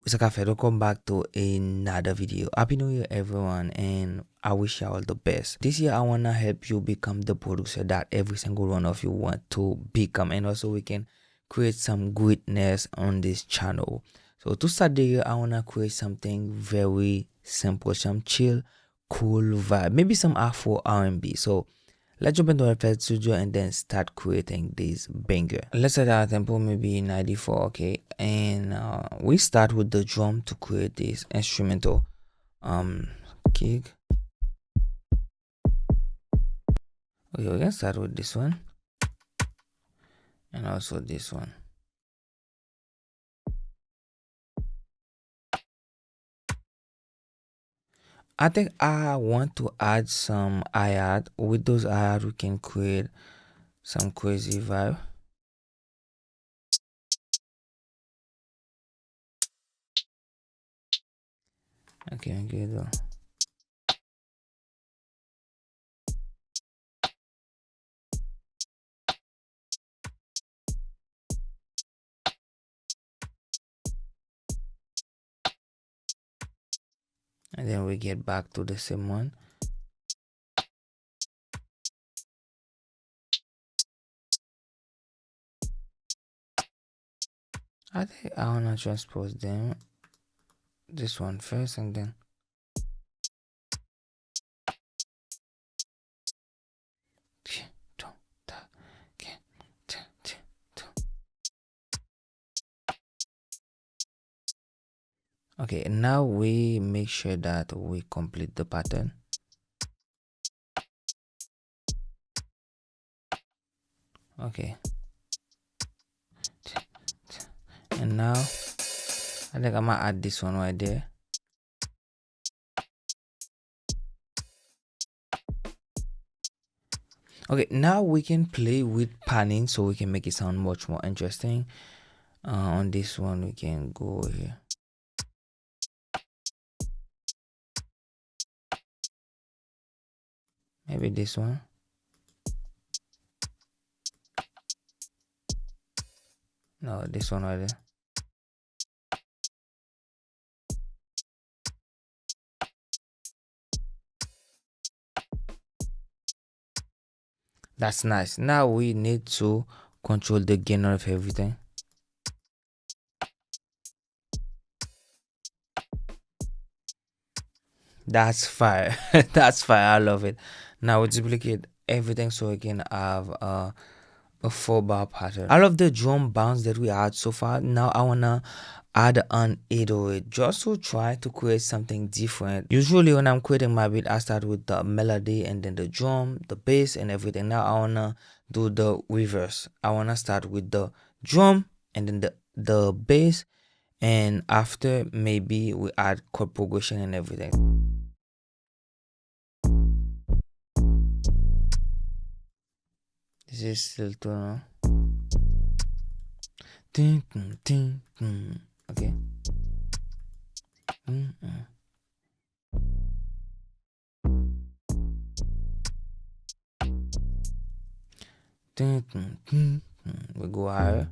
It's a cafe. Welcome back to another video. Happy New Year, everyone, and I wish you all the best. This year, I wanna help you become the producer that every single one of you want to become, and also we can create some greatness on this channel. So to start the year, I wanna create something very simple, some chill, cool vibe, maybe some Afro R&B. So let's jump into FL Studio and then start creating this banger. Let's set our tempo maybe 94, okay? And we start with the drum to create this instrumental kick. Okay, we can start with this one and also this one. I think I want to add some hi-hat. With those hi-hat, we can create some crazy vibe. Okay, good. And then we get back to the same one. I think I wanna transpose them. This one first and then okay, now we make sure that we complete the pattern. Okay, and now I think I'm gonna add this one right there. Okay, now we can play with panning so we can make it sound much more interesting. On this one we can go here. Maybe this one. No, this one right there. That's nice. Now we need to control the gain of everything. That's fire. That's fire. I love it. Now we duplicate everything so we can have a 4-bar pattern. I love the drum bounce that we had so far. Now I wanna add an 808 just to try to create something different. Usually when I'm creating my beat, I start with the melody and then the drum, the bass and everything. Now I wanna do the reverse. I wanna start with the drum and then the bass, and after maybe we add chord progression and everything. This is still too. Okay. We go higher.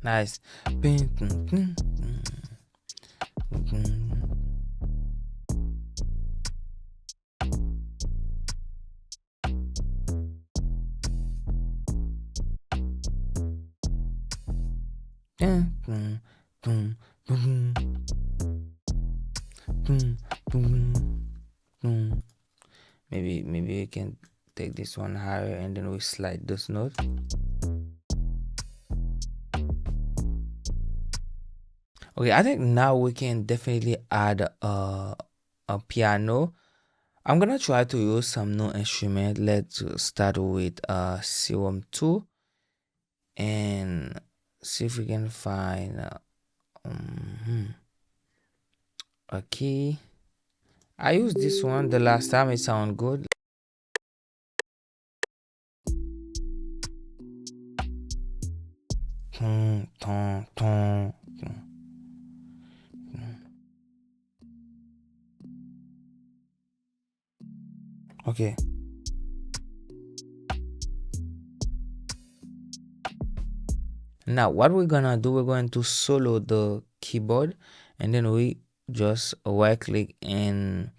Nice. Maybe we can take this one higher and then we slide this note. Okay, I think now we can definitely add a piano. I'm gonna try to use some new instrument. Let's start with Serum 2 and see if we can find a key. I used this one the last time, it sounded good. Okay. Now what we're gonna do, we're going to solo the keyboard, and then we just right click and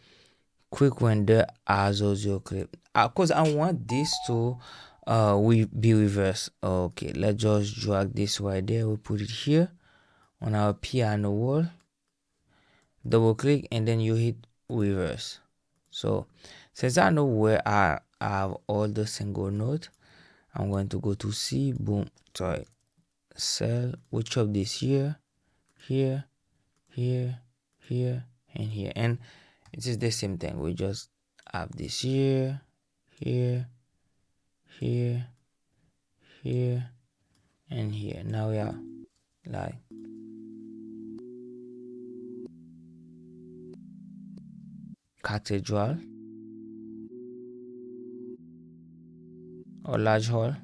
quick render as audio clip, because I want this to we be reversed. Okay, let's just drag this right there, we put it here on our piano wall, double click, and then you hit reverse. So since I know where I have all the single note, I'm going to go to C, boom, sorry, cell, we chop this here, here, here, here, and here, and it is the same thing. We just have this here, here, here, here, and here. Now we are like cathedral or large hall.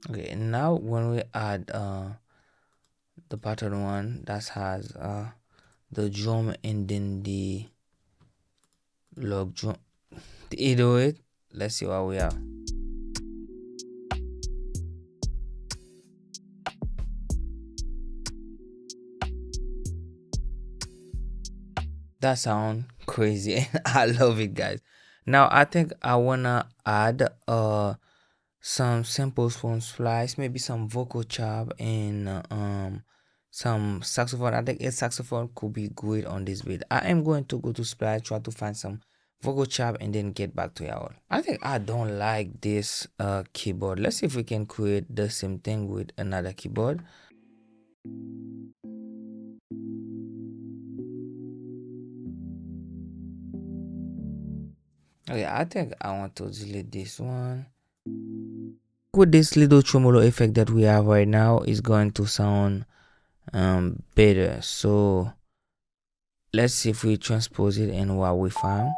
Okay, now when we add the pattern one that has the drum and then the log drum, the 808, let's see what we have. That sound crazy and I love it, guys. Now I think I wanna add some samples from Splice, maybe some vocal chop and some saxophone. I think a saxophone could be good on this beat. I am going to go to Splice, try to find some vocal chop, and then get back to y'all. I think I don't like this keyboard. Let's see if we can create the same thing with another keyboard. Okay, I think I want to delete this one. With this little tremolo effect that we have right now, is going to sound better. So let's see if we transpose it and what we found.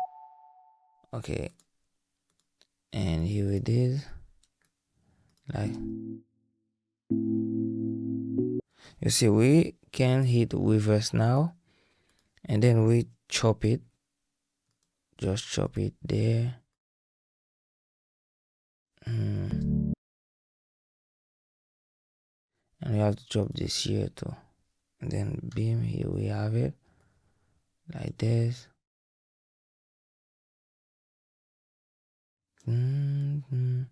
Okay, and here it is. Like you see, we can hit reverse now, and then we chop it. Just chop it there. And we have to chop this here too. And then beam, here we have it. Like this. And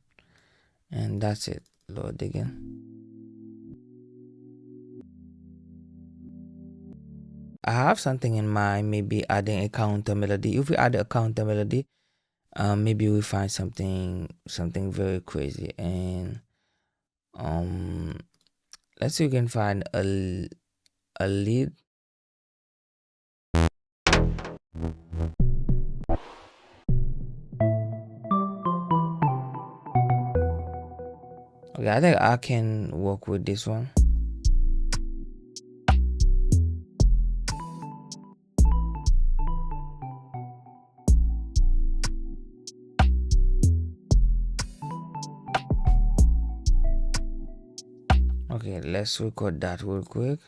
that's it. Load again. I have something in mind, maybe adding a counter melody. If we add a counter melody, maybe we find something very crazy. And let's see if we can find a lead. Okay, I think I can work with this one. Okay, let's record that real quick.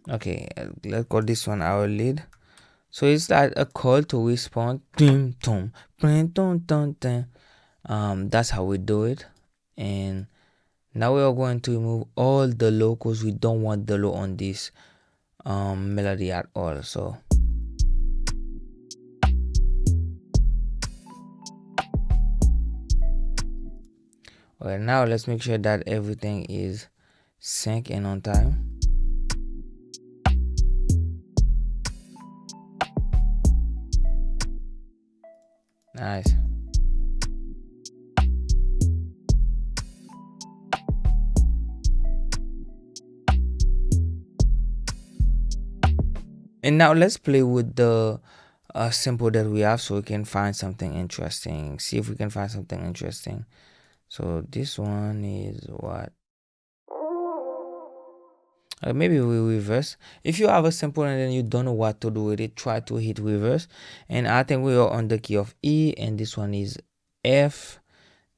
Okay, let's call this one our lead. So it's like a call to respond. That's how we do it. And now we are going to remove all the low because we don't want the low on this melody at all. So alright, now let's make sure that everything is sync and on time. Nice. And now let's play with the sample that we have so we can find something interesting. See if we can find something interesting. So this one is what? Maybe we reverse. If you have a sample and then you don't know what to do with it, try to hit reverse. And I think we are on the key of E, and this one is F.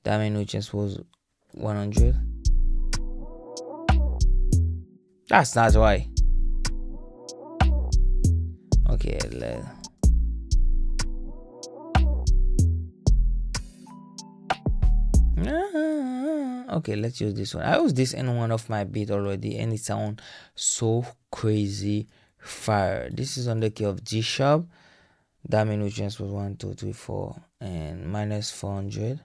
That means we transpose 100. That's not right. Okay, okay, let's use this one. I used this in one of my beats already, and it sounds so crazy fire. This is on the key of G sharp. That means we transpose 1, 2, 3, 4, and minus 400.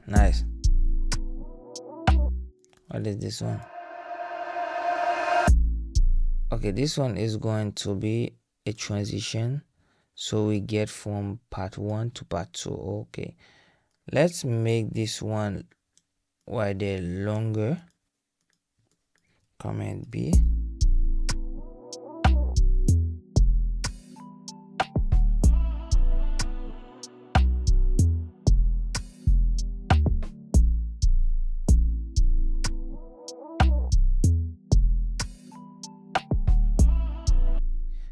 Nice. What is this one? Okay, this one is going to be a transition, so we get from part 1 to part 2. Okay, let's make this one right there longer. Command B.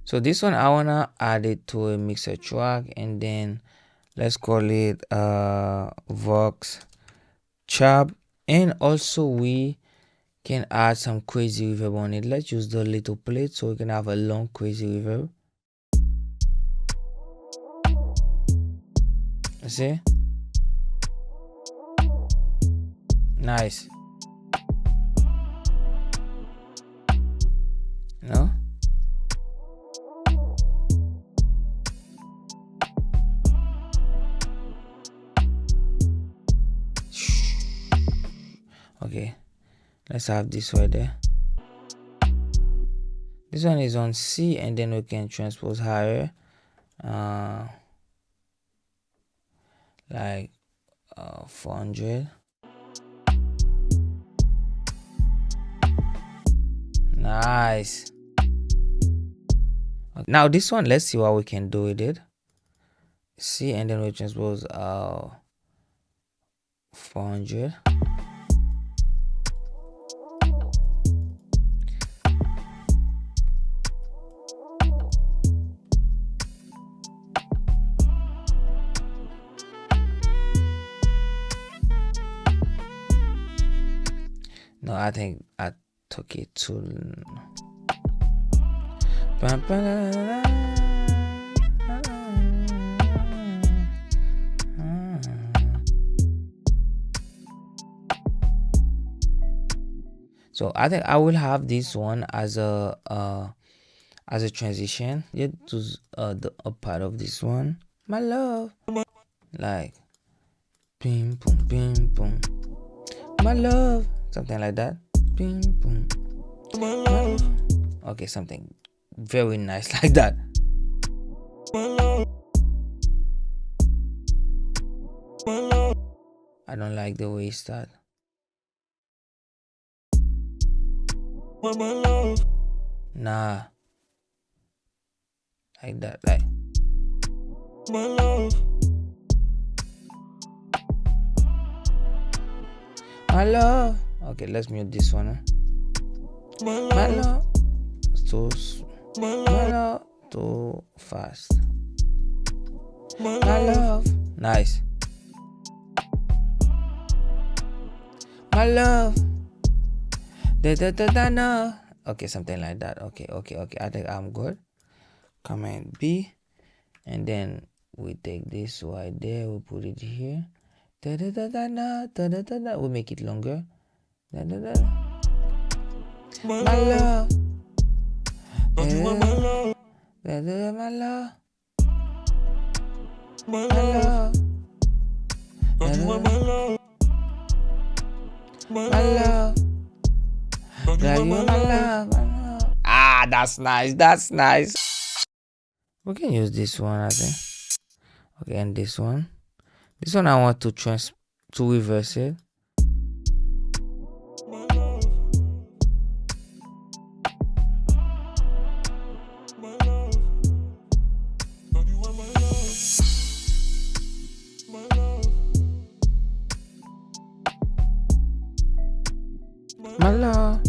So this one I wanna add it to a mixer track, and then let's call it Vox Chop, and also we can add some crazy reverb on it. Let's use the little plate so we can have a long crazy reverb. See? Nice. No? Okay, let's have this right there. This one is on C, and then we can transpose higher, like 400. Nice. Okay. Now this one, let's see what we can do with it. C, and then we transpose 400. No, I think I took it too. So I think I will have this one as a transition. Yeah, to a part of this one. My love, like ping boom, ping boom. My love. Something like that. Boom, boom. My love. Okay, something very nice like that. My love. My love. I don't like the way it starts. My love. Nah. Like that, like. My love. My love. Okay, let's mute this one. Huh? My love. My love. Too fast. My love. Nice. My love. No. Okay, something like that. Okay. I think I'm good. Command B, and then we take this right there. We put it here. We make it longer. My love. My love. My love. My love. My love. My love. Ah, that's nice. That's nice. We can use this one, I think. Okay, and this one. This one I want to reverse it. my love.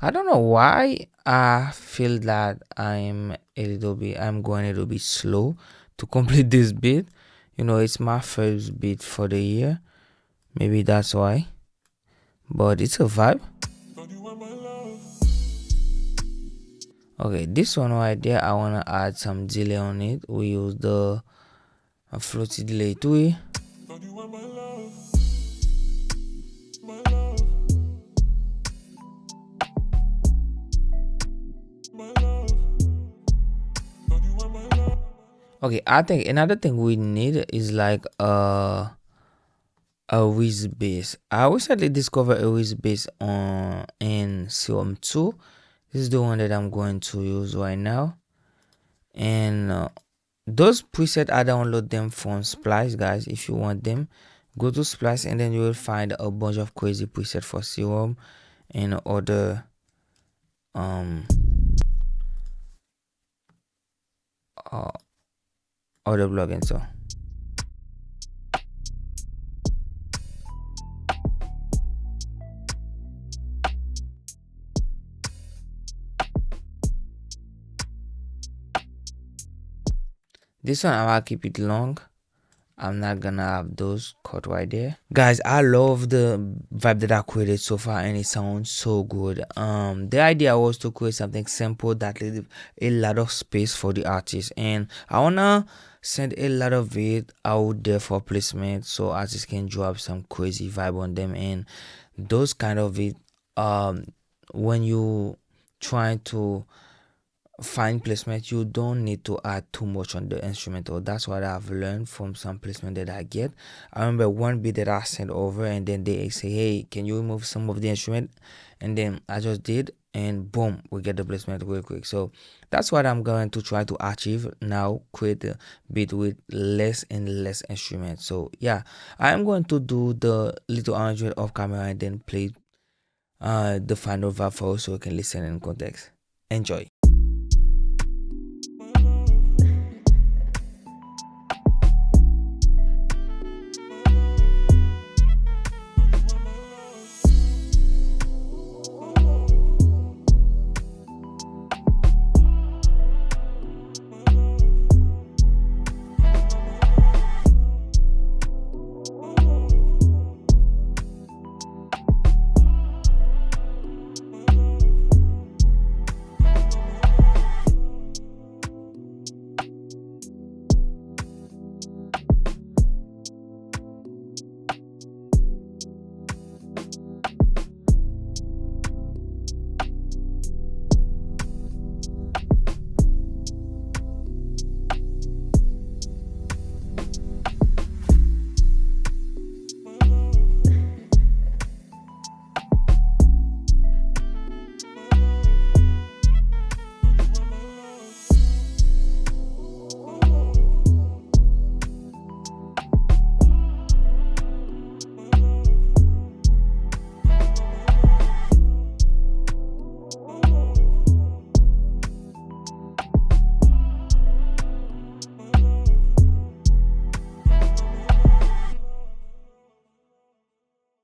I don't know why I feel that I'm going a little bit slow to complete this beat. You know, it's my first beat for the year. Maybe that's why. But it's a vibe. Okay, this one right there, I wanna add some delay on it. We use the floaty delay to it. Okay, I think another thing we need is like a whiz bass. I recently discovered a whiz bass on in CM2. This is the one that I'm going to use right now. And those presets, I download them from Splice, guys. If you want them, go to Splice and then you will find a bunch of crazy presets for Serum and other other plugins. So this one, I'm gonna keep it long. I'm not gonna have those cut right there. Guys, I love the vibe that I created so far and it sounds so good. The idea was to create something simple that leave a lot of space for the artist, and I wanna send a lot of it out there for placement so artists can drop some crazy vibe on them. And those kind of it, when you trying to find placement, you don't need to add too much on the instrumental. That's what I've learned from some placement that I get. I remember one beat that I sent over and then they say, hey, can you remove some of the instrument? And then I just did, and boom, we get the placement real quick. So that's what I'm going to try to achieve now, create a beat with less and less instruments. So yeah, I am going to do the little arrangement off camera and then play the final vibe for us so you can listen in context. Enjoy.